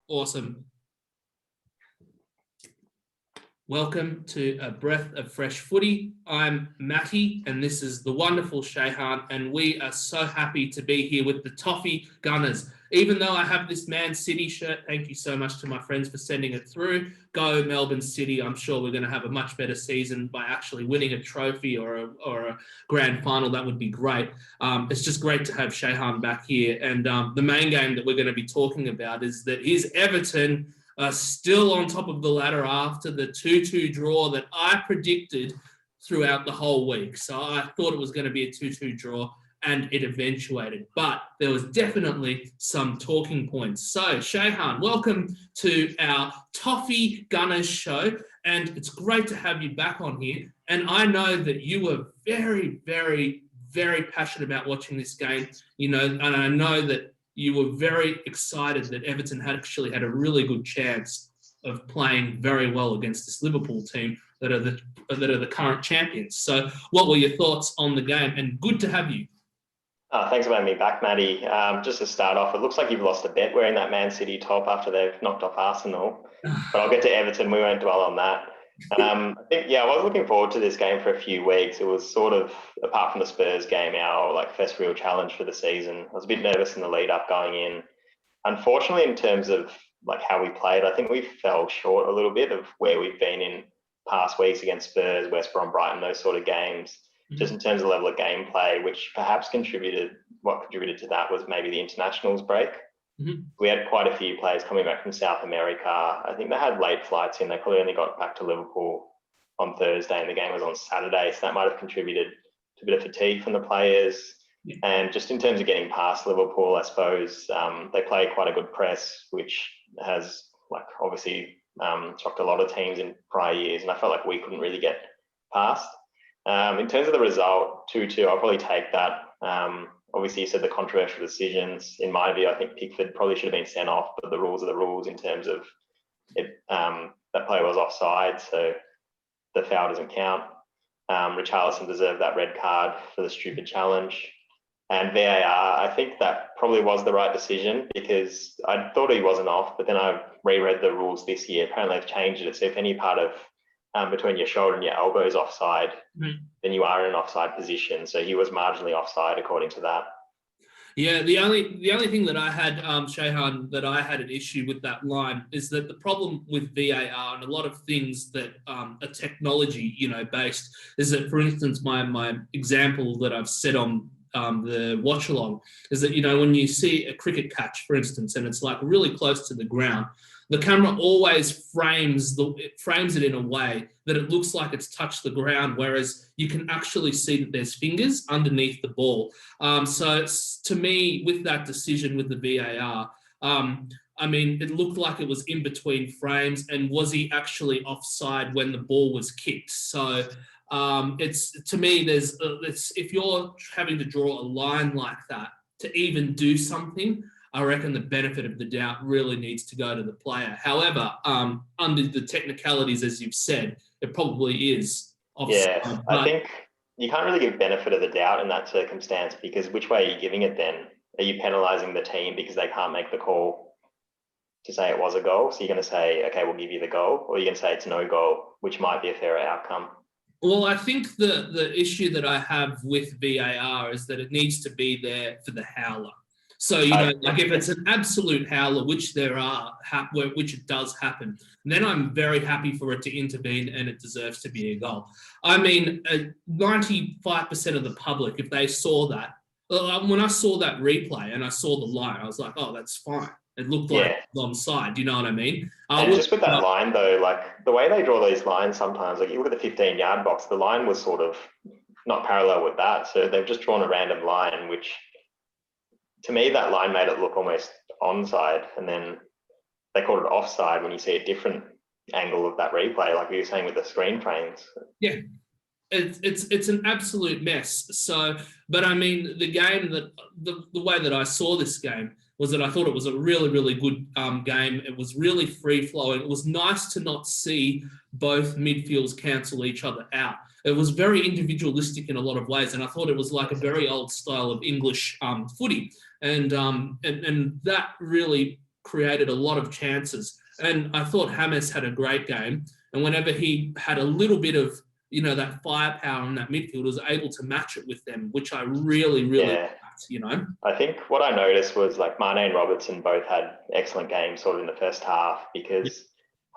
Awesome. Welcome to A Breath of Fresh Footy. I'm Matty, and this is the wonderful Shayhan, and we are so happy to be here with the Toffee Gunners. Even though I have this Man City shirt, thank you so much to my friends for sending it through. Go Melbourne City. I'm sure we're going to have a much better season by actually winning a trophy or a grand final. That would be great. It's just great to have Shayhan back here. And the main game that we're going to be talking about is that his Everton still on top of the ladder after the 2-2 draw that I predicted throughout the whole week. So I thought it was going to be a 2-2 draw, and it eventuated. But there was definitely some talking points. So, Shayhan, welcome to our Toffee Gunners show, and it's great to have you back on here. And I know that you were very, very, very passionate about watching this game, and I know that you were very excited that Everton had actually had a really good chance of playing very well against this Liverpool team that are the current champions. So what were your thoughts on the game? And good to have you. Thanks for having me back, Matty. Just to start off, it looks like you've lost a bet wearing that Man City top after they've knocked off Arsenal. But I'll get to Everton. We won't dwell on that. I was looking forward to this game for a few weeks. It was sort of, apart from the Spurs game, our first real challenge for the season. I was a bit nervous in the lead up going in. Unfortunately, in terms of how we played, I think we fell short a little bit of where we've been in past weeks against Spurs, West Brom, Brighton, those sort of games. Just in terms of level of gameplay, which perhaps contributed to that was maybe the internationals break. Mm-hmm. We had quite a few players coming back from South America. I think they had late flights in. They probably only got back to Liverpool on Thursday and the game was on Saturday. So that might have contributed to a bit of fatigue from the players. Yeah. And just in terms of getting past Liverpool, I suppose they play quite a good press, which has obviously shocked a lot of teams in prior years. And I felt like we couldn't really get past. In terms of the result, 2-2, I'll probably take that. Obviously, you said the controversial decisions. In my view, I think Pickford probably should have been sent off, but the rules are the rules in terms of it. That player was offside, so the foul doesn't count. Richarlison deserved that red card for the stupid challenge. And VAR, I think that probably was the right decision because I thought he wasn't off, but then I reread the rules this year. Apparently, they've changed it. So if any part of between your shoulder and your elbow is offside, then you are in an offside position. So he was marginally offside according to that. Yeah, the only thing that I had, Shayhan, that I had an issue with that line is that the problem with VAR and a lot of things that are technology, based, is that, for instance, my example that I've said on the watch along is that, when you see a cricket catch, for instance, and it's really close to the ground, the camera always frames it in a way that it looks like it's touched the ground, whereas you can actually see that there's fingers underneath the ball. So to me, with that decision with the VAR, it looked like it was in between frames, and was he actually offside when the ball was kicked? So to me, if you're having to draw a line like that to even do something, I reckon the benefit of the doubt really needs to go to the player. However, under the technicalities, as you've said, it probably is offside. Yeah, I think you can't really give benefit of the doubt in that circumstance because which way are you giving it then? Are you penalising the team because they can't make the call to say it was a goal? So you're going to say, okay, we'll give you the goal, or you're going to say it's no goal, which might be a fairer outcome? Well, I think the issue that I have with VAR is that it needs to be there for the howler. So, if it's an absolute howler, which which it does happen, then I'm very happy for it to intervene and it deserves to be a goal. 95% of the public, if they saw that, when I saw that replay and I saw the line, I was like, oh, that's fine. It looked like it was onside. Do you know what I mean? And just with that line, though, the way they draw these lines sometimes, you look at the 15-yard box, the line was sort of not parallel with that. So they've just drawn a random line, which to me, that line made it look almost onside. And then they called it offside when you see a different angle of that replay, like we were saying with the screen frames. Yeah. It's an absolute mess. So, but the game the way that I saw this game was that I thought it was a really, really good game. It was really free flowing. It was nice to not see both midfields cancel each other out. It was very individualistic in a lot of ways, and I thought it was like a very old style of English footy, and that really created a lot of chances. And I thought James had a great game. And whenever he had a little bit of, that firepower in that midfield, was able to match it with them, which I really, really liked, I think what I noticed was like Mane and Robertson both had excellent games sort of in the first half, because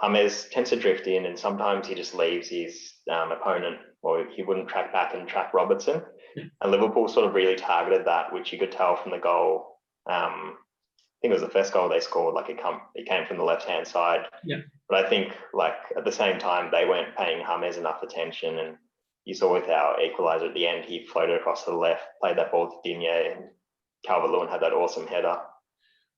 James tends to drift in and sometimes he just leaves his opponent, or he wouldn't track back and track Robertson. And Liverpool sort of really targeted that, which you could tell from the goal. I think it was the first goal they scored, like it came from the left-hand side. Yeah. But I think like at the same time, they weren't paying James enough attention. And you saw with our equaliser at the end, he floated across to the left, played that ball to Digne, and Calvert-Lewin had that awesome header.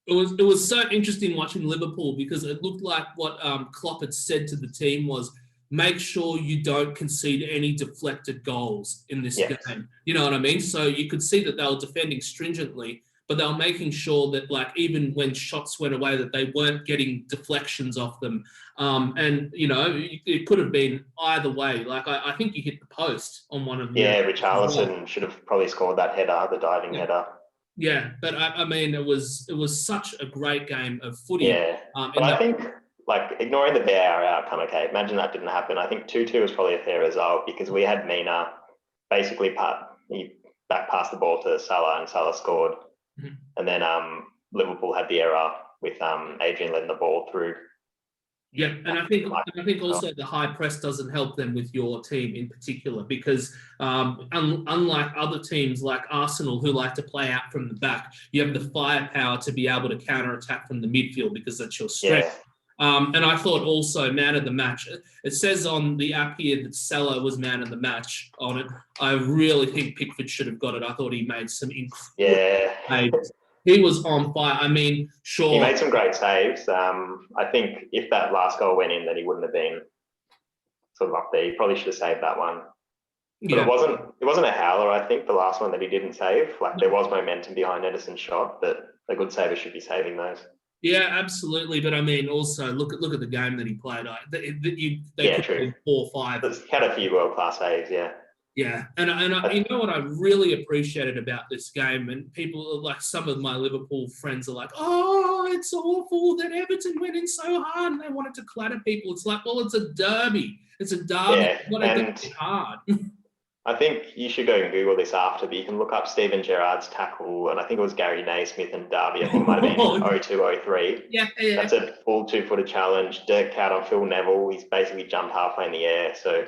It was so interesting watching Liverpool, because it looked like what Klopp had said to the team was, make sure you don't concede any deflected goals in this game. You know what I mean? So you could see that they were defending stringently, but they were making sure that, like, even when shots went away, that they weren't getting deflections off them. And, it could have been either way. Like, I think you hit the post on one of the... Yeah, Richarlison should have probably scored that header, the diving header. Yeah, but I mean, it was such a great game of footy. Yeah, but I think, like, ignoring the VAR outcome, okay, imagine that didn't happen. I think 2-2 was probably a fair result, because we had Mina basically he back passed the ball to Salah and Salah scored. Mm-hmm. And then Liverpool had the error with Adrian letting the ball through. Yeah, and I think also the high press doesn't help them with your team in particular, because unlike other teams like Arsenal, who like to play out from the back, you have the firepower to be able to counter-attack from the midfield, because that's your strength. And I thought also man of the match. It says on the app here that Salah was man of the match on it. I really think Pickford should have got it. I thought he made some incredible saves. He was on fire. I mean, sure. He made some great saves. I think if that last goal went in, then he wouldn't have been sort of up there. He probably should have saved that one. But it wasn't a howler, I think, the last one that he didn't save. Like, there was momentum behind Ederson's shot, but a good saver should be saving those. Yeah, absolutely. But I mean, also look at the game that he played. They could have 4 or 5. He had a few world-class saves, yeah. Yeah, and you know what I really appreciated about this game, and people like some of my Liverpool friends are like, "Oh, it's awful that Everton went in so hard and they wanted to clatter people." It's like, well, it's a derby. It's a derby. Yeah, what and hard. I think you should go and Google this after, but you can look up Steven Gerrard's tackle, and I think it was Gary Naismith and Derby. I think it might have been 02-03. Yeah. That's a full 2-footer challenge. Dirk out on Phil Neville. He's basically jumped halfway in the air. So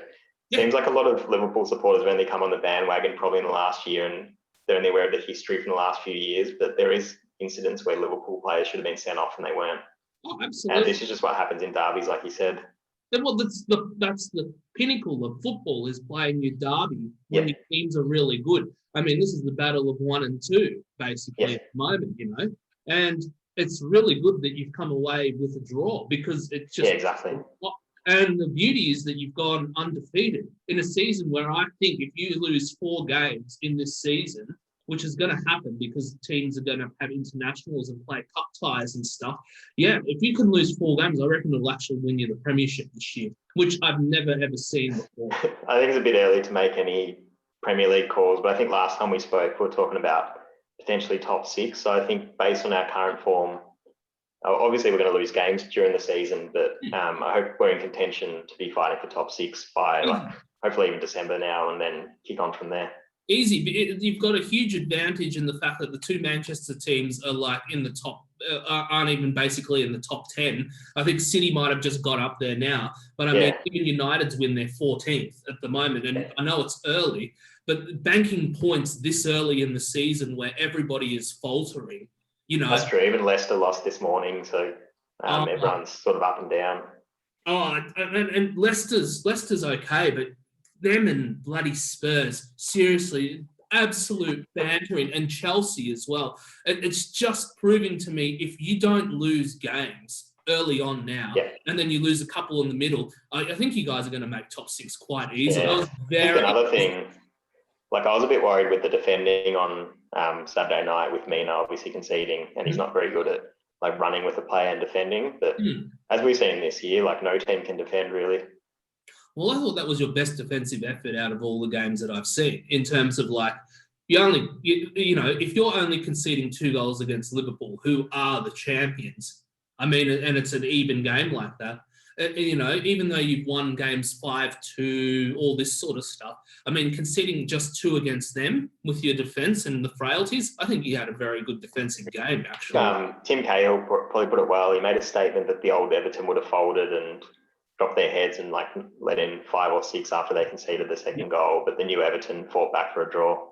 seems like a lot of Liverpool supporters have only come on the bandwagon probably in the last year, and they're only aware of the history from the last few years. But there is incidents where Liverpool players should have been sent off and they weren't. Oh, absolutely. And this is just what happens in derbies, like you said. Well, that's the pinnacle of football, is playing your derby when your teams are really good. I mean, this is the battle of 1 and 2, basically, at the moment, And it's really good that you've come away with a draw, because it's just... Yeah, exactly. And the beauty is that you've gone undefeated in a season where I think if you lose 4 games in this season, which is going to happen because teams are going to have internationals and play cup ties and stuff. Yeah, if you can lose 4 games, I reckon it'll actually win you the premiership this year, which I've never, ever seen before. I think it's a bit early to make any Premier League calls, but I think last time we spoke, we were talking about potentially top 6. So I think based on our current form, obviously we're going to lose games during the season, but I hope we're in contention to be fighting for top 6 by hopefully even December now, and then kick on from there. Easy. You've got a huge advantage in the fact that the 2 Manchester teams are like in the top, aren't even basically in the top 10. I think City might have just got up there now, but I mean, even United's win their 14th at the moment, and I know it's early, but banking points this early in the season where everybody is faltering, That's true. Even Leicester lost this morning, so everyone's sort of up and down. Oh, and Leicester's okay, but them and bloody Spurs, seriously, absolute bantering, and Chelsea as well. It's just proving to me, if you don't lose games early on now, and then you lose a couple in the middle, I think you guys are going to make top 6 quite easy. Yeah. Another thing, like I was a bit worried with the defending on Saturday night with Mina obviously conceding, and he's not very good at like running with a player and defending. But as we've seen this year, like no team can defend really. Well, I thought that was your best defensive effort out of all the games that I've seen, in terms of like, if you're only conceding 2 goals against Liverpool, who are the champions, I mean, and it's an even game like that. You know, even though you've won games 5-2, all this sort of stuff. I mean, conceding just 2 against them with your defence and the frailties, I think you had a very good defensive game, actually. Tim Cahill probably put it well. He made a statement that the old Everton would have folded and dropped their heads and like let in 5 or 6 after they conceded the second goal, but the new Everton fought back for a draw.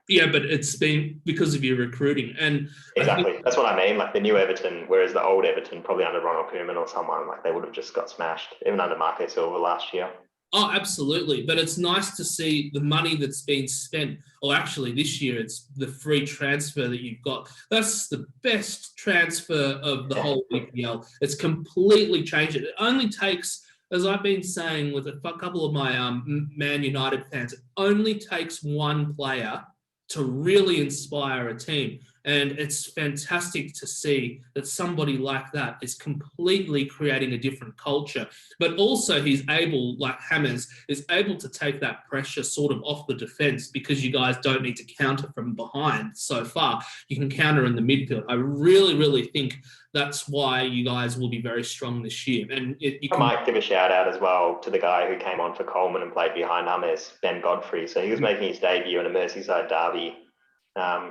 Yeah, but it's been because of your recruiting. And exactly, that's what I mean. Like the new Everton, whereas the old Everton, probably under Ronald Koeman or someone, like they would have just got smashed, even under Marco Silva last year. Oh, absolutely. But it's nice to see the money that's been spent. Or actually, this year, it's the free transfer that you've got. That's the best transfer of the whole EPL. It's completely changed it. It only takes, as I've been saying with a couple of my Man United fans, it only takes one player to really inspire a team. And it's fantastic to see that somebody like that is completely creating a different culture. But also he's able, like Hammers, is able to take that pressure sort of off the defence because you guys don't need to counter from behind so far. You can counter in the midfield. I really, really think that's why you guys will be very strong this year. And I might give a shout out as well to the guy who came on for Coleman and played behind Hammers, Ben Godfrey. So he was making his debut in a Merseyside derby.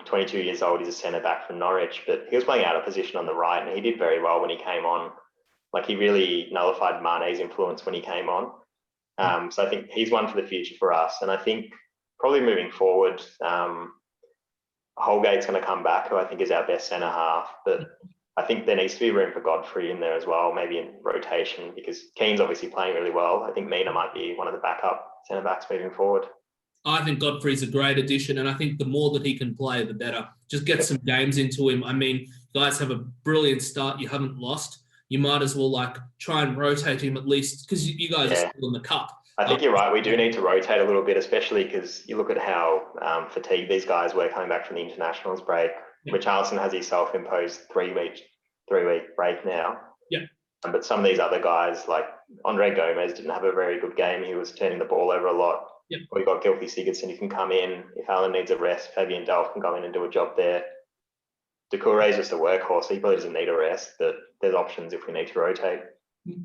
22 years old, he's a centre-back from Norwich, but he was playing out of position on the right and he did very well when he came on. Like he really nullified Mane's influence when he came on. So I think he's one for the future for us. And I think probably moving forward, Holgate's going to come back, who I think is our best centre-half. But I think there needs to be room for Godfrey in there as well, maybe in rotation, because Keane's obviously playing really well. I think Mina might be one of the backup centre-backs moving forward. I think Godfrey's a great addition, and I think the more that he can play, the better. Just get some games into him. I mean, you guys have a brilliant start. You haven't lost. You might as well like try and rotate him at least because you guys are still in the cup. I think you're right. We do need to rotate a little bit, especially because you look at how fatigued these guys were coming back from the internationals break. Yeah. Richarlison has his self-imposed three-week break now. Yeah. But some of these other guys, like Andre Gomez, didn't have a very good game. He was turning the ball over a lot. Yep. We've got Gylfi Sigurdsson who can come in. If Alan needs a rest, Fabian Delph can go in and do a job there. Doucouré is just a workhorse, so he probably doesn't need a rest, but there's options if we need to rotate.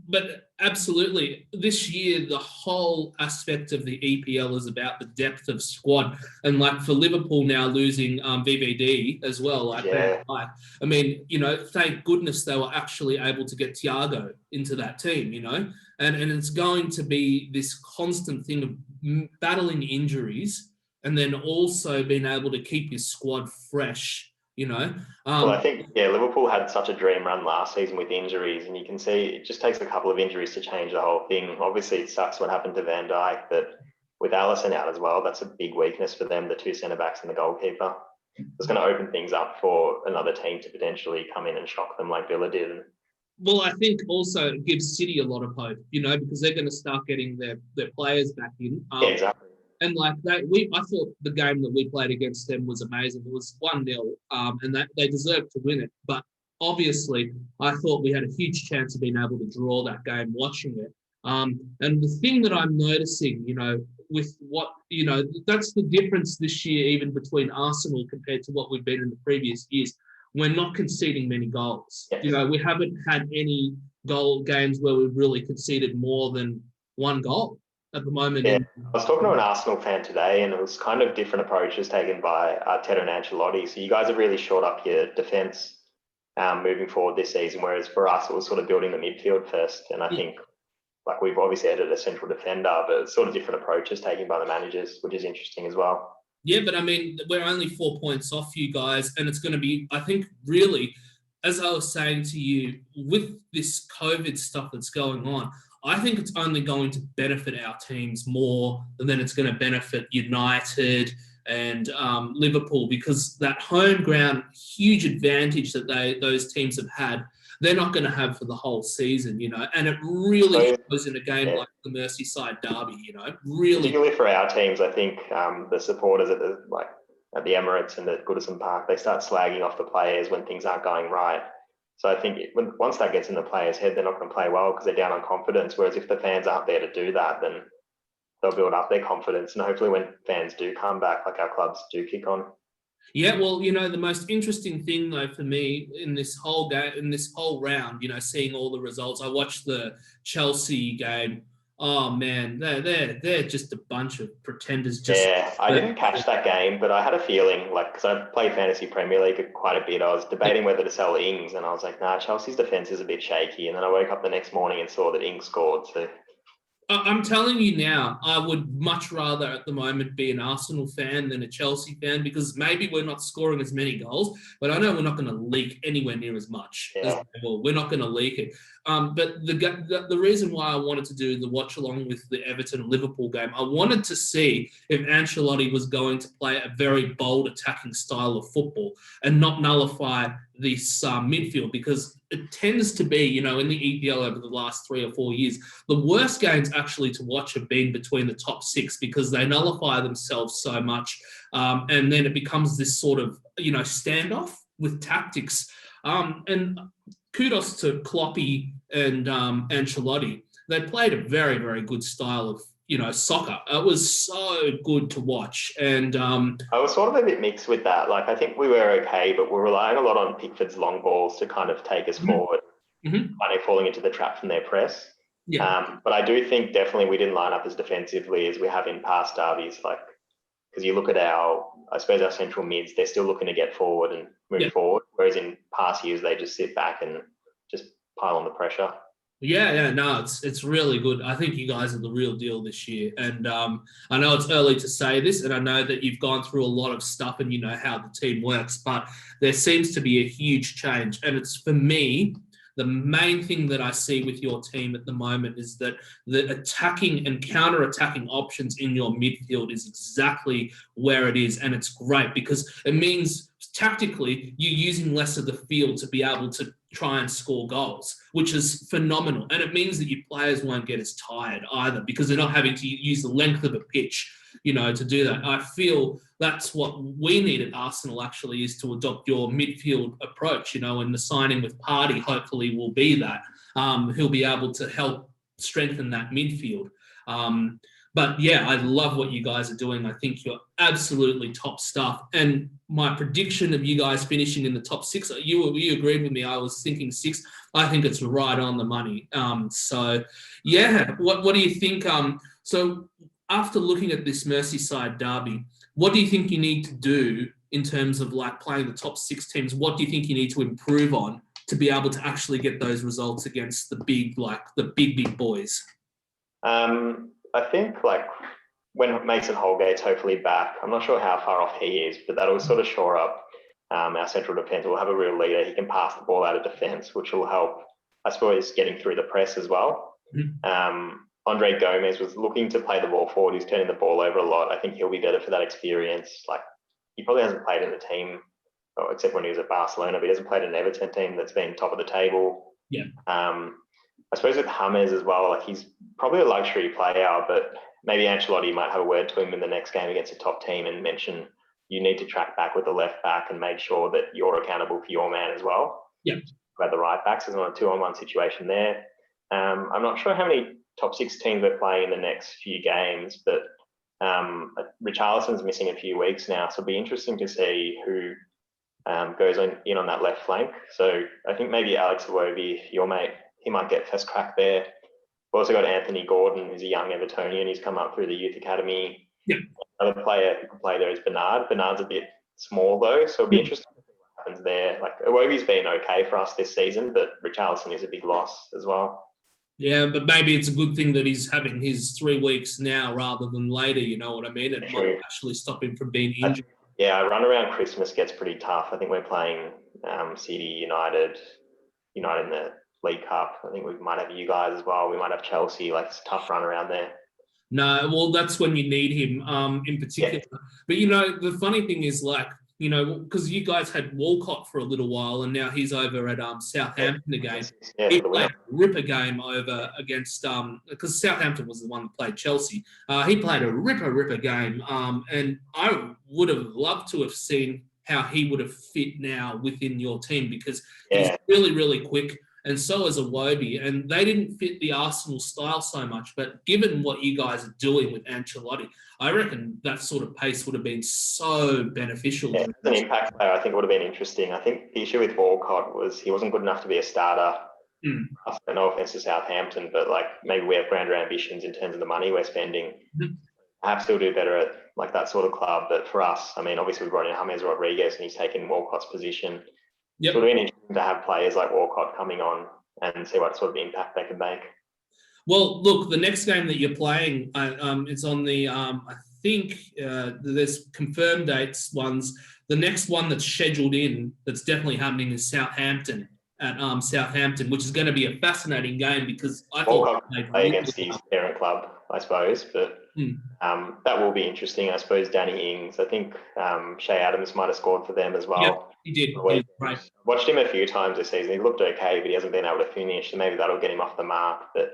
But absolutely, this year, the whole aspect of the EPL is about the depth of squad. And like for Liverpool now losing VVD as well, I mean, you know, thank goodness they were actually able to get Thiago into that team, you know, and it's going to be this constant thing of battling injuries and then also being able to keep your squad fresh. You know, well, I think, Liverpool had such a dream run last season with injuries, and you can see it just takes a couple of injuries to change the whole thing. Obviously, it sucks what happened to Van Dijk, but with Alisson out as well, that's a big weakness for them, the two centre-backs and the goalkeeper. It's going to open things up for another team to potentially come in and shock them like Villa did. Well, I think also it gives City a lot of hope, you know, because they're going to start getting their players back in. Yeah, exactly. And like I thought the game that we played against them was amazing. It was 1-0, and they deserved to win it. But obviously, I thought we had a huge chance of being able to draw that game watching it. And the thing that I'm noticing, you know, with what, you know, that's the difference this year, even between Arsenal compared to what we've been in the previous years. We're not conceding many goals. Yes. You know, we haven't had any goal games where we've really conceded more than one goal at the moment. Yeah, I was talking to an Arsenal fan today, and it was kind of different approaches taken by Arteta and Ancelotti. So you guys have really shored up your defence moving forward this season, whereas for us, it was sort of building the midfield first. And I think, like, we've obviously added a central defender, but it's sort of different approaches taken by the managers, which is interesting as well. Yeah, but I mean, we're only 4 points off you guys, and it's going to be, I think, really, as I was saying to you, with this COVID stuff that's going on, I think it's only going to benefit our teams more than it's going to benefit United and Liverpool, because that home ground, huge advantage that those teams have had, they're not going to have for the whole season, you know. And it really goes in a game like the Merseyside derby, you know. Really, particularly for our teams, I think the supporters at the Emirates and at Goodison Park, they start slagging off the players when things aren't going right. So I think once that gets in the players' head, they're not going to play well because they're down on confidence. Whereas if the fans aren't there to do that, then they'll build up their confidence. And hopefully when fans do come back, like our clubs do kick on. Yeah, well, the most interesting thing though for me in this whole game, in this whole round, seeing all the results. I watched the Chelsea game. Oh man, they're just a bunch of pretenders. Just Yeah, I didn't catch that game, but I had a feeling, like, because I played Fantasy Premier League quite a bit, I was debating whether to sell Ings, and I was like, nah, Chelsea's defence is a bit shaky. And then I woke up the next morning and saw that Ings scored. So I'm telling you now, I would much rather at the moment be an Arsenal fan than a Chelsea fan because maybe we're not scoring as many goals, but I know we're not going to leak anywhere near as much as yeah, well. We're not going to leak it. But the reason why I wanted to do the watch along with the Everton Liverpool game, I wanted to see if Ancelotti was going to play a very bold attacking style of football and not nullify this midfield because it tends to be, in the EPL over the last 3 or 4 years, the worst games actually to watch have been between the top six because they nullify themselves so much. And then it becomes this sort of, standoff with tactics. And kudos to Kloppy and Ancelotti. They played a very, very good style of, soccer. It was so good to watch. And I was sort of a bit mixed with that. Like, I think we were okay, but we're relying a lot on Pickford's long balls to kind of take us forward, kind of falling into the trap from their press. yeah. But I do think definitely we didn't line up as defensively as we have in past derbies. Like, because you look at I suppose our central mids, they're still looking to get forward and move forward. Whereas in past years, they just sit back and just pile on the pressure. Yeah, no, it's really good. I think you guys are the real deal this year. And I know it's early to say this, and I know that you've gone through a lot of stuff and you know how the team works, but there seems to be a huge change. And it's, for me, the main thing that I see with your team at the moment is that the attacking and counter-attacking options in your midfield is exactly where it is. And it's great because it means tactically you're using less of the field to be able to try and score goals, which is phenomenal. And it means that your players won't get as tired either because they're not having to use the length of a pitch, to do that. I feel that's what we need at Arsenal actually is to adopt your midfield approach, and the signing with Partey hopefully will be that. He'll be able to help strengthen that midfield. But yeah, I love what you guys are doing. I think you're absolutely top stuff. And my prediction of you guys finishing in the top six, you agreed with me. I was thinking six. I think it's right on the money. So yeah, what do you think? So after looking at this Merseyside derby, what do you think you need to do in terms of like playing the top six teams? What do you think you need to improve on to be able to actually get those results against the big boys? I think like when Mason Holgate's hopefully back, I'm not sure how far off he is, but that'll sort of shore up our central defence. We'll have a real leader. He can pass the ball out of defence, which will help, I suppose, getting through the press as well. Andre Gomez was looking to play the ball forward. He's turning the ball over a lot. I think he'll be better for that experience. Like, he probably hasn't played in the team, except when he was at Barcelona, but he hasn't played in an Everton team that's been top of the table. Yeah. I suppose with James as well, like, he's probably a luxury player, but maybe Ancelotti might have a word to him in the next game against a top team and mention you need to track back with the left back and make sure that you're accountable for your man as well. Yeah. About the right backs, there's not a 2-on-1 situation there. I'm not sure how many top six teams we're playing in the next few games, but Richarlison's missing a few weeks now, so it'll be interesting to see who goes in on that left flank. So I think maybe Alex Iwobi, your mate, he might get first crack there. We've also got Anthony Gordon, who's a young Evertonian. He's come up through the youth academy. Yeah. Another player who can play there is Bernard. Bernard's a bit small though, so it'll be interesting to see what happens there. Like, Iwobi's been okay for us this season, but Richarlison is a big loss as well. Yeah, but maybe it's a good thing that he's having his 3 weeks now rather than later, you know what I mean? It might actually stop him from being injured. Yeah, run around Christmas gets pretty tough. I think we're playing City, United in the League Cup. I think we might have you guys as well. We might have Chelsea. Like, it's a tough run around there. No, well, that's when you need him in particular. Yeah. But, the funny thing is, like, because you guys had Walcott for a little while and now he's over at Southampton again. Yeah, he played a ripper game over against, because Southampton was the one that played Chelsea. He played a ripper game. And I would have loved to have seen how he would have fit now within your team because he's really, really quick. and so is Iwobi, and they didn't fit the Arsenal style so much. But given what you guys are doing with Ancelotti, I reckon that sort of pace would have been so beneficial. Yeah, as an impact player, I think it would have been interesting. I think the issue with Walcott was he wasn't good enough to be a starter. No offense to Southampton, but like maybe we have grander ambitions in terms of the money we're spending. Perhaps he'll do better at like that sort of club. But for us, I mean, obviously we brought in James Rodriguez and he's taken Walcott's position. Yep. So it would have been interesting to have players like Walcott coming on and see what sort of impact they could make. Well, look, the next game that you're playing, it's on the, I think there's confirmed dates ones. The next one that's scheduled in, that's definitely happening, is Southampton at Southampton, which is going to be a fascinating game because I Walcott thought play against his parent club, I suppose, but that will be interesting. I suppose Danny Ings, I think Shea Adams might have scored for them as well. Yep, he did. Right. Watched him a few times this season. He looked okay, but he hasn't been able to finish, so maybe that'll get him off the mark. But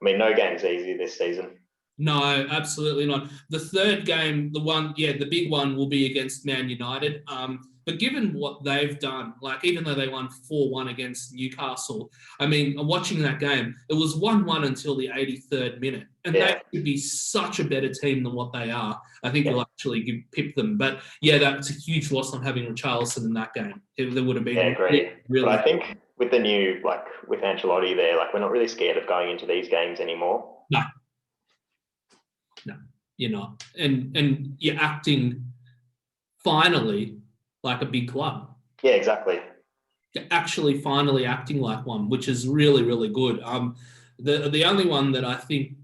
I mean, no game's easy this season. No, absolutely not. The third game, the big one will be against Man United. But given what they've done, like even though they won 4-1 against Newcastle, I mean, watching that game, it was 1-1 until the 83rd minute. And they could be such a better team than what they are. I think we'll actually pip them. But yeah, that's a huge loss on having Richarlison in that game. There would have been. Yeah, great. Really. But I think with the new, like with Ancelotti there, like we're not really scared of going into these games anymore. No, you're not. And you're acting finally like a big club. Yeah, exactly. You're actually finally acting like one, which is really, really good. The only one that I think,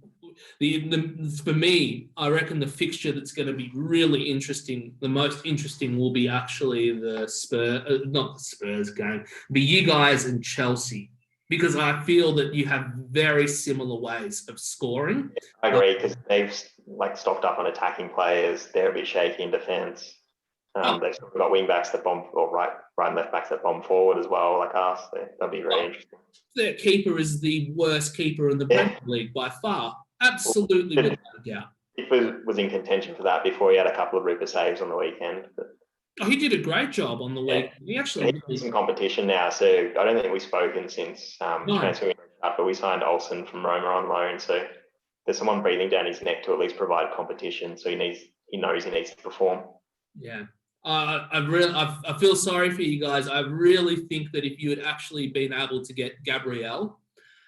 for me, I reckon the fixture that's going to be really interesting, the most interesting will be actually the not the Spurs game, but you guys and Chelsea. Because I feel that you have very similar ways of scoring. I agree, because they've like stocked up on attacking players. They're a bit shaky in defence. They've still got wing backs that bomb, or right and left backs that bomb forward as well, like us. That'll be very interesting. Their keeper is the worst keeper in the Premier League by far. Absolutely without a doubt. He was in contention for that before he had a couple of ripper saves on the weekend. But he did a great job on the week. He actually he's in competition now, so I don't think we've spoken since transferring up, but we signed Olsen from Roma on loan, so there's someone breathing down his neck to at least provide competition, so he knows he needs to perform. Yeah. I feel sorry for you guys. I really think that if you had actually been able to get Gabriel,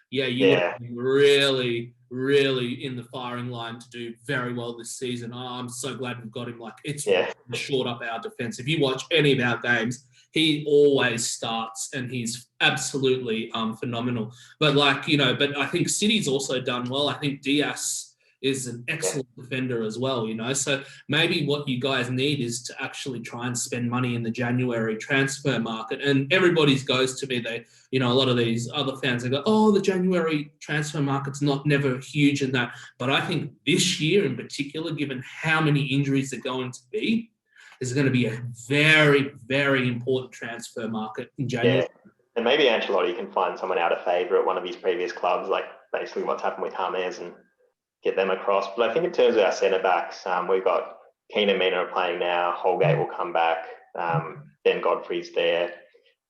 you would have been really, really in the firing line to do very well this season. I'm so glad we've got him. Like it's short up our defense. If you watch any of our games, he always starts and he's absolutely phenomenal. But but I think City's also done well. I think Diaz is an excellent defender as well, So maybe what you guys need is to actually try and spend money in the January transfer market. And everybody's goes to me, a lot of these other fans, they go, oh, the January transfer market's never huge in that. But I think this year in particular, given how many injuries are going to be, there's going to be a very, very important transfer market in January. Yeah. And maybe Ancelotti can find someone out of favour at one of his previous clubs, like basically what's happened with James, and get them across. But I think in terms of our centre-backs, we've got Keane and Mina are playing now. Holgate will come back. Ben Godfrey's there.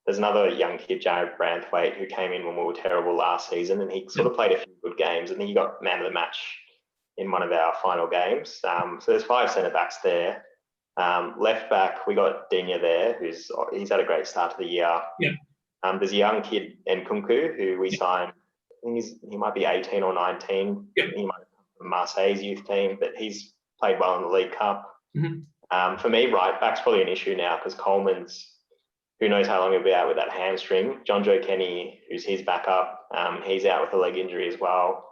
There's another young kid, Jared Branthwaite, who came in when we were terrible last season, and he sort of played a few good games. I think he got man of the match in one of our final games. So there's 5 centre-backs there. Left back, we got Dinya there, he's had a great start to the year. Yeah. There's a young kid, Nkunku, who we signed. I think he might be 18 or 19. Yeah. He might from Marseille's youth team, but he's played well in the League Cup. Mm-hmm. For me, right back's probably an issue now because Coleman's, who knows how long he'll be out with that hamstring. John Joe Kenny, who's his backup, he's out with a leg injury as well.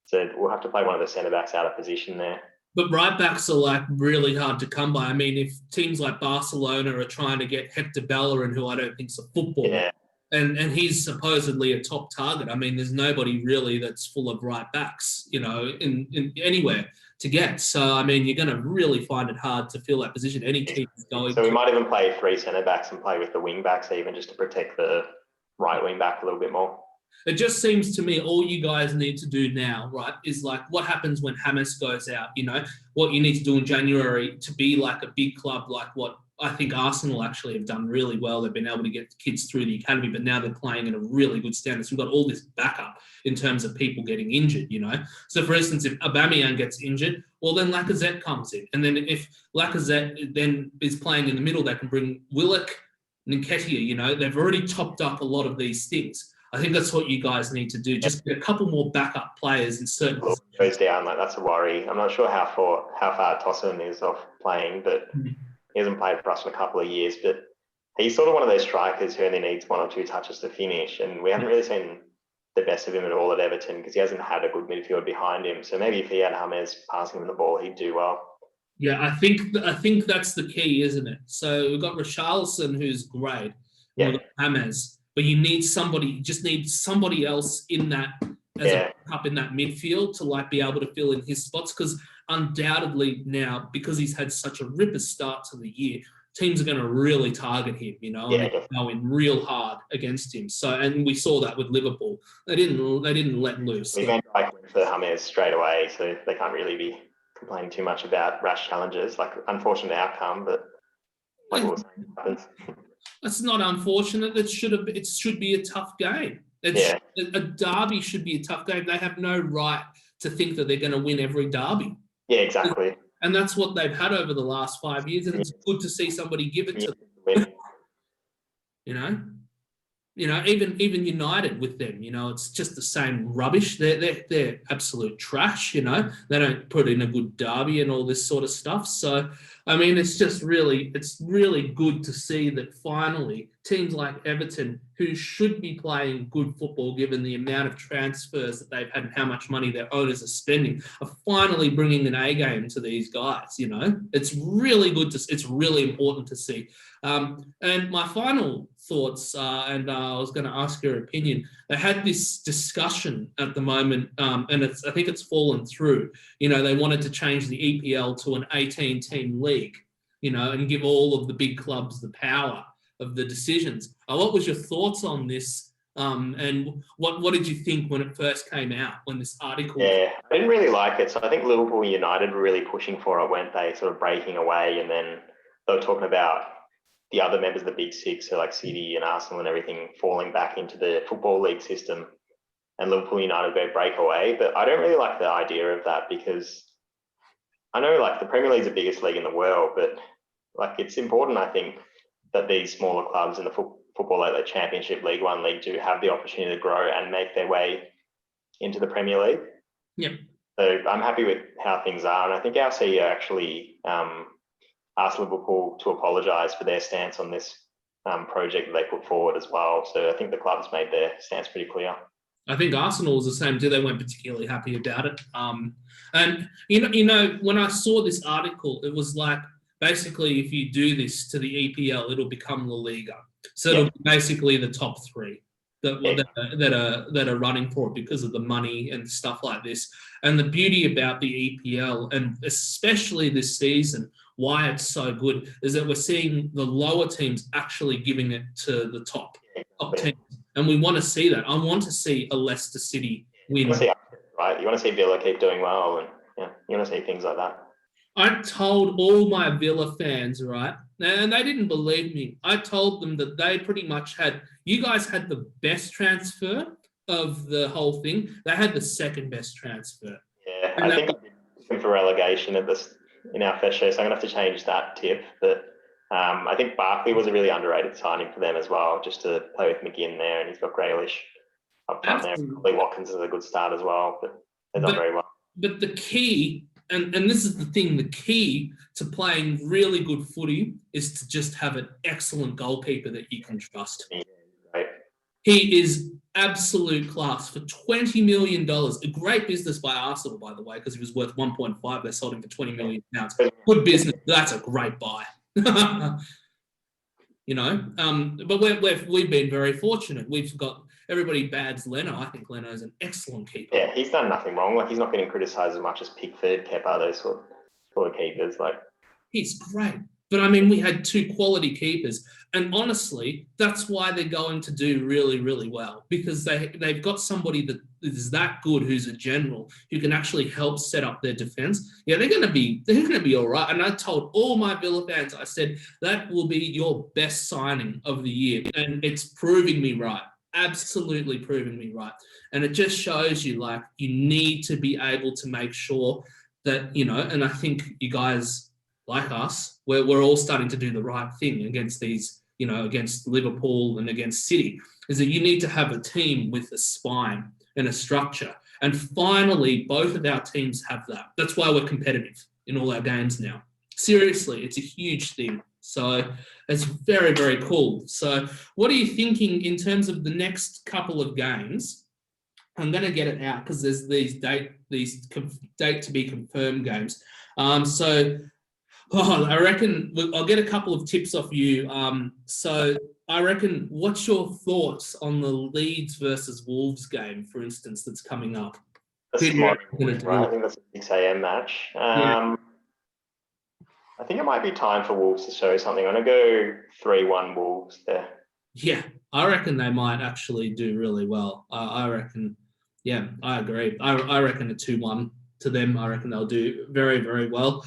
So we'll have to play one of the centre-backs out of position there. But right-backs are really hard to come by. I mean, if teams like Barcelona are trying to get Hector Bellerin, who I don't think's a footballer, and he's supposedly a top target. I mean, there's nobody really that's full of right-backs, in anywhere to get. So, I mean, you're going to really find it hard to fill that position. Any team is going. So we might even play 3 centre-backs and play with the wing-backs even just to protect the right wing-back a little bit more. It just seems to me all you guys need to do now, right, is what happens when James goes out, what you need to do in January to be like a big club like what I think Arsenal actually have done really well. They've been able to get kids through the academy, but now they're playing in a really good standard. So we've got all this backup in terms of people getting injured, you know. So, for instance, if Aubameyang gets injured, well, then Lacazette comes in. And then if Lacazette then is playing in the middle, they can bring Willock, Nketiah, you know. They've already topped up a lot of these things. I think that's what you guys need to do. Just get a couple more backup players in certain positions. Goes down, like that's a worry. I'm not sure how far Toffee is off playing, but he hasn't played for us in a couple of years. But he's sort of one of those strikers who only needs 1 or 2 touches to finish, and we haven't really seen the best of him at all at Everton because he hasn't had a good midfield behind him. So maybe if he had James passing him the ball, he'd do well. Yeah, I think that's the key, isn't it? So we've got Richarlison, who's great. Yeah. We've got James, but you need somebody else in that up in that midfield to like be able to fill in his spots, because undoubtedly now, because he's had such a ripper start to the year, teams are going to really target him, you know, and they're going real hard against him. So, and we saw that with Liverpool. They didn't let loose. We went right for James straight away, so they can't really be complaining too much about rash challenges. Like, unfortunate outcome, but like what was saying, happens. It's not unfortunate. It should be a tough game. A derby should be a tough game. They have no right to think that they're going to win every derby. Yeah, exactly. And that's what they've had over the last 5 years, and it's good to see somebody give it to them. You know, even United with them, you know, it's just the same rubbish. They're absolute trash. You know, they don't put in a good derby and all this sort of stuff. So, I mean, it's really good to see that finally teams like Everton, who should be playing good football given the amount of transfers that they've had and how much money their owners are spending, are finally bringing an A game to these guys. You know, it's really good it's really important to see. And my final thoughts, I was going to ask your opinion. They had this discussion at the moment, and I think it's fallen through. You know, they wanted to change the EPL to an 18-team league, you know, and give all of the big clubs the power of the decisions. What was your thoughts on this? And what did you think when it first came out, when this article? Yeah, I didn't really like it. So I think Liverpool and United were really pushing for it, weren't they? Sort of breaking away, and then they were talking about the other members of the Big Six, so like City and Arsenal and everything, falling back into the Football League system, and Liverpool and United go break away. But I don't really like the idea of that, because I know like the Premier League is the biggest league in the world, but like it's important, I think, that these smaller clubs in the Football League, like Championship, League One, League Two, have the opportunity to grow and make their way into the Premier League. Yep. So I'm happy with how things are, and I think our CEO actually asked Liverpool to apologise for their stance on this project that they put forward as well. So I think the club's made their stance pretty clear. I think Arsenal was the same too. They weren't particularly happy about it. And you know, when I saw this article, it was like, basically, if you do this to the EPL, it'll become La Liga. So it'll be basically the top 3 that are running for it because of the money and stuff like this. And the beauty about the EPL, and especially this season, why it's so good, is that we're seeing the lower teams actually giving it to the top teams. And we want to see that. I want to see a Leicester City win. You want to see Villa keep doing well, and you want to see things like that. I told all my Villa fans, right, and they didn't believe me. I told them that they pretty much you guys had the best transfer of the whole thing. They had the second best transfer. Yeah, I think I did for relegation in our first show, so I'm going to have to change that tip. But I think Barkley was a really underrated signing for them as well, just to play with McGinn there, and he's got Grealish up front there. Probably Watkins is a good start as well, but they've done very well. But the key... And this is the thing, the key to playing really good footy is to just have an excellent goalkeeper that you can trust. Yeah, right. He is absolute class for $20 million. A great business by Arsenal, by the way, because he was worth 1.5. They sold him for £20 million. Good business. That's a great buy. You know, but we've been very fortunate. We've got... Everybody bads Leno. I think Leno is an excellent keeper. Yeah, he's done nothing wrong. Like, he's not getting criticised as much as Pickford, Kepa, those sort of keepers. Like, he's great. But I mean, we had two quality keepers. And honestly, that's why they're going to do really, really well, because they've got somebody that is that good, who's a general, who can actually help set up their defense. Yeah, they're gonna be all right. And I told all my Villa fans, I said that will be your best signing of the year, and it's proving me right. Absolutely proving me right. And it just shows you, like, you need to be able to make sure that, and I think you guys, like us, we're all starting to do the right thing against these, against Liverpool and against City, is that you need to have a team with a spine and a structure. And finally, both of our teams have that. That's why we're competitive in all our games now. Seriously, it's a huge thing. So it's very, very cool. So what are you thinking in terms of the next couple of games? I'm going to get it out because there's these date to be confirmed games. I reckon I'll get a couple of tips off you. So I reckon, what's your thoughts on the Leeds versus Wolves game, for instance, that's coming up? That's tomorrow, right? I think that's a 6 a.m. match. Yeah. I think it might be time for Wolves to show something. I'm going to go 3-1 Wolves there. Yeah, I reckon they might actually do really well. I reckon, yeah, I agree. I reckon a 2-1 to them. I reckon they'll do very, very well.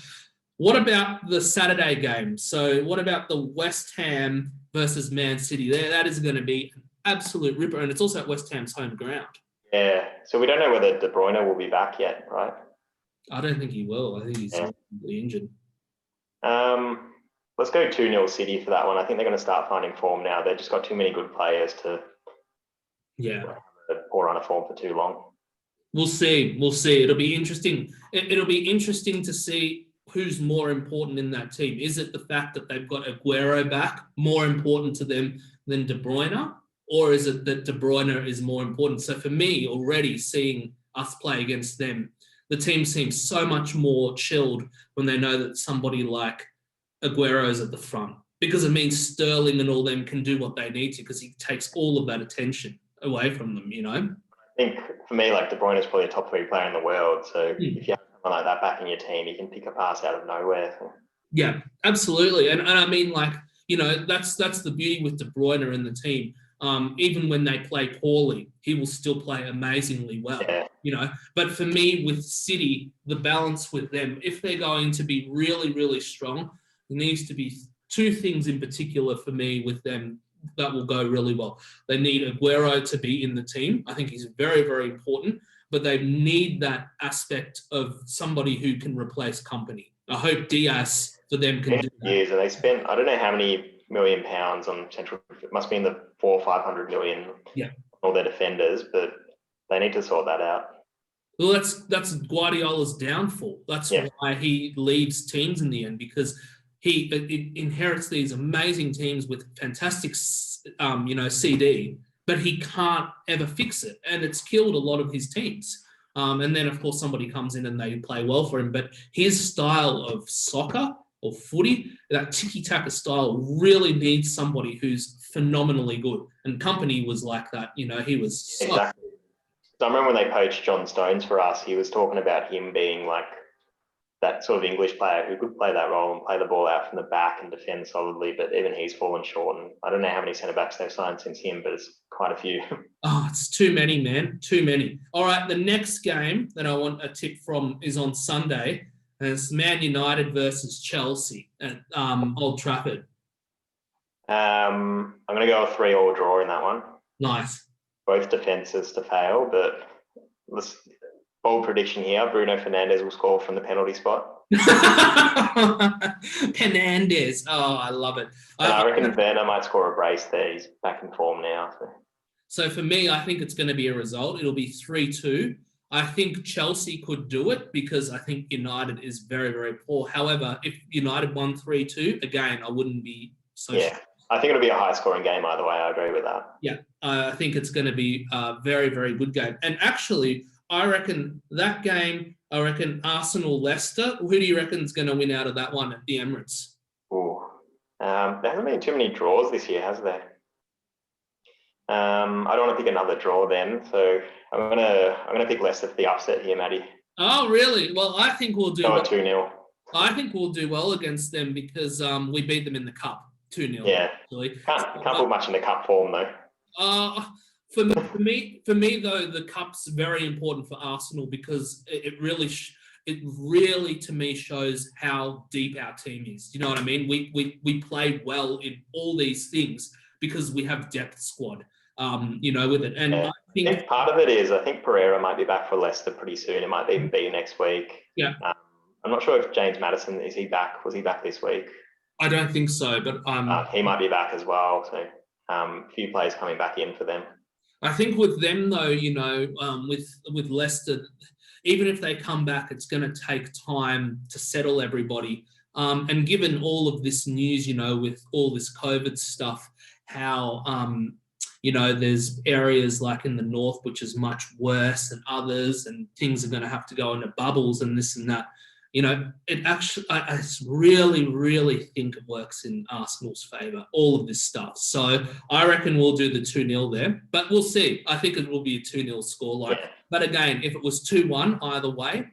What about the Saturday game? So what about the West Ham versus Man City? That is going to be an absolute ripper, and it's also at West Ham's home ground. Yeah, so we don't know whether De Bruyne will be back yet, right? I don't think he will. I think he's injured. Let's go 2-0 City for that one. I think they're going to start finding form now. They've just got too many good players to pour on a form for too long. We'll see. It'll be interesting. It'll be interesting to see who's more important in that team. Is it the fact that they've got Aguero back more important to them than De Bruyne? Or is it that De Bruyne is more important? So for me, already seeing us play against them, the team seems so much more chilled when they know that somebody like Aguero's at the front, because it means Sterling and all them can do what they need to, because he takes all of that attention away from them, I think for me, like, De Bruyne is probably a top 3 player in the world. So if you have someone like that back in your team, he can pick a pass out of nowhere. Yeah, absolutely. And I mean, like, that's the beauty with De Bruyne in the team. Even when they play poorly, he will still play amazingly well, But for me, with City, the balance with them, if they're going to be really, really strong, there needs to be two things in particular for me with them that will go really well. They need Aguero to be in the team. I think he's very, very important, but they need that aspect of somebody who can replace Company. I hope Diaz for them can do that. Years, and they spent, I don't know how many £1 million on central. It must be in the 400 or 500 million. Yeah, all their defenders, but they need to sort that out. Well, that's Guardiola's downfall. That's why he leaves teams in the end, because he inherits these amazing teams with fantastic, CD, but he can't ever fix it, and it's killed a lot of his teams. And then, of course, somebody comes in and they play well for him, but his style of soccer or footy, that tiki-taka style, really needs somebody who's phenomenally good. And Company was like that. He was exactly. So I remember when they poached John Stones for us, he was talking about him being like that sort of English player who could play that role and play the ball out from the back and defend solidly, but even he's fallen short. And I don't know how many centre-backs they've signed since him, but it's quite a few. Oh, it's too many, man. Too many. All right, the next game that I want a tip from is on Sunday. And it's Man United versus Chelsea at Old Trafford. I'm going to go a 3-3 draw in that one. Nice. Both defences to fail, but let's bold prediction here. Bruno Fernandes will score from the penalty spot. Fernandes. Oh, I love it. I reckon Werner might score a brace there. He's back in form now. So for me, I think it's going to be a result. It'll be 3-2. I think Chelsea could do it because I think United is very, very poor. However, if United won 3-2, again, I wouldn't be so sure. I think it'll be a high-scoring game either way. I agree with that. Yeah, I think it's going to be a very, very good game. And actually, I reckon that game, Arsenal-Leicester, who do you reckon is going to win out of that one at the Emirates? Ooh. There hasn't been too many draws this year, has there? I don't want to pick another draw then, so I'm gonna pick Leicester for the upset here, Matty. Oh, really? Well, I think we'll do 2-0. I think we'll do well against them because we beat them in the cup 2-0. Yeah, Actually. can't put much in the cup form though. For me though, the cup's very important for Arsenal because it really to me shows how deep our team is. You know what I mean? We play well in all these things because we have depth squad. With it, and Yeah. I think part of it is I think Pereira might be back for Leicester pretty soon. It might even be next week. Yeah. I'm not sure if James Maddison is he back? Was he back this week? I don't think so, but he might be back as well. So a few players coming back in for them. I think with them though, with Leicester, even if they come back, it's going to take time to settle everybody. And given all of this news, with all this COVID stuff, how there's areas like in the north which is much worse than others, and things are going to have to go into bubbles and this and that. It actually, I really, really think it works in Arsenal's favour, all of this stuff. So I reckon we'll do the 2-0 there, but we'll see. I think it will be a 2-0 scoreline. Yeah. But again, if it was 2-1 either way,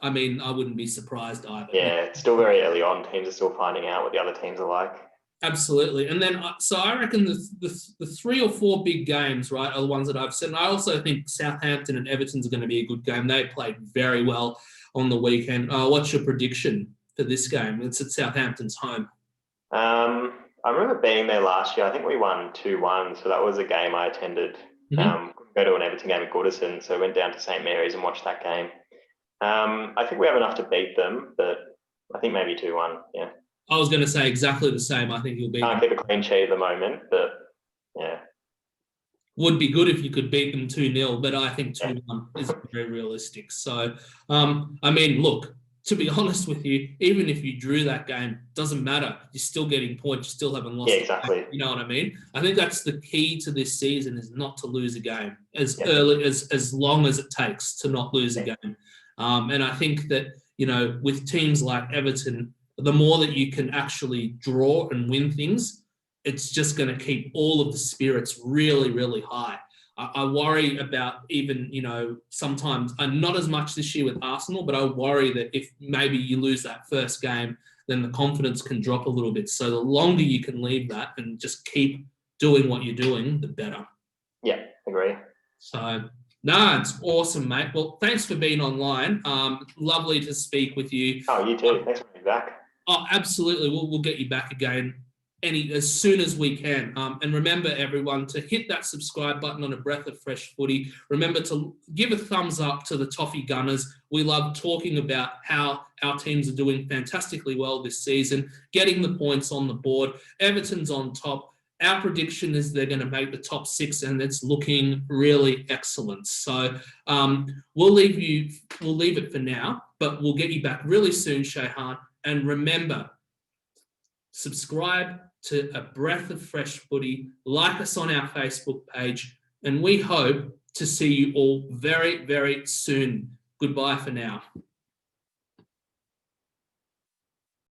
I wouldn't be surprised either. Yeah, it's still very early on. Teams are still finding out what the other teams are like. Absolutely. And then, so I reckon the 3 or 4 big games, right, are the ones that I've said. And I also think Southampton and Everton's are going to be a good game. They played very well on the weekend. What's your prediction for this game? It's at Southampton's home. I remember being there last year. I think we won 2-1. So that was a game I attended. Couldn't go to an Everton game at Goodison. So I went down to St. Mary's and watched that game. I think we have enough to beat them, but I think maybe 2-1, yeah. I was going to say exactly the same. I think you'll beat them. Can't keep a clean sheet at the moment, but yeah. Would be good if you could beat them 2-0, but I think 2-1 is very realistic. So, look, to be honest with you, even if you drew that game, doesn't matter. You're still getting points. You still haven't lost. Yeah, exactly. You know what I mean? I think that's the key to this season is not to lose a game as long as it takes to not lose a game. And I think that, with teams like Everton, the more that you can actually draw and win things, it's just going to keep all of the spirits really, really high. I worry about even, sometimes, and not as much this year with Arsenal, but I worry that if maybe you lose that first game, then the confidence can drop a little bit. So the longer you can leave that and just keep doing what you're doing, the better. Yeah, agree. So, no, it's awesome, mate. Well, thanks for being online. Lovely to speak with you. Oh, you too. Thanks for being back. Oh, absolutely. We'll get you back again as soon as we can. And remember, everyone, to hit that subscribe button on A Breath of Fresh Footy. Remember to give a thumbs up to the Toffee Gunners. We love talking about how our teams are doing fantastically well this season, getting the points on the board. Everton's on top. Our prediction is they're going to make the top 6, and it's looking really excellent. So we'll leave it for now, but we'll get you back really soon, Shayhan. And remember, subscribe to A Breath of Fresh Footy, like us on our Facebook page, and we hope to see you all very, very soon. Goodbye for now.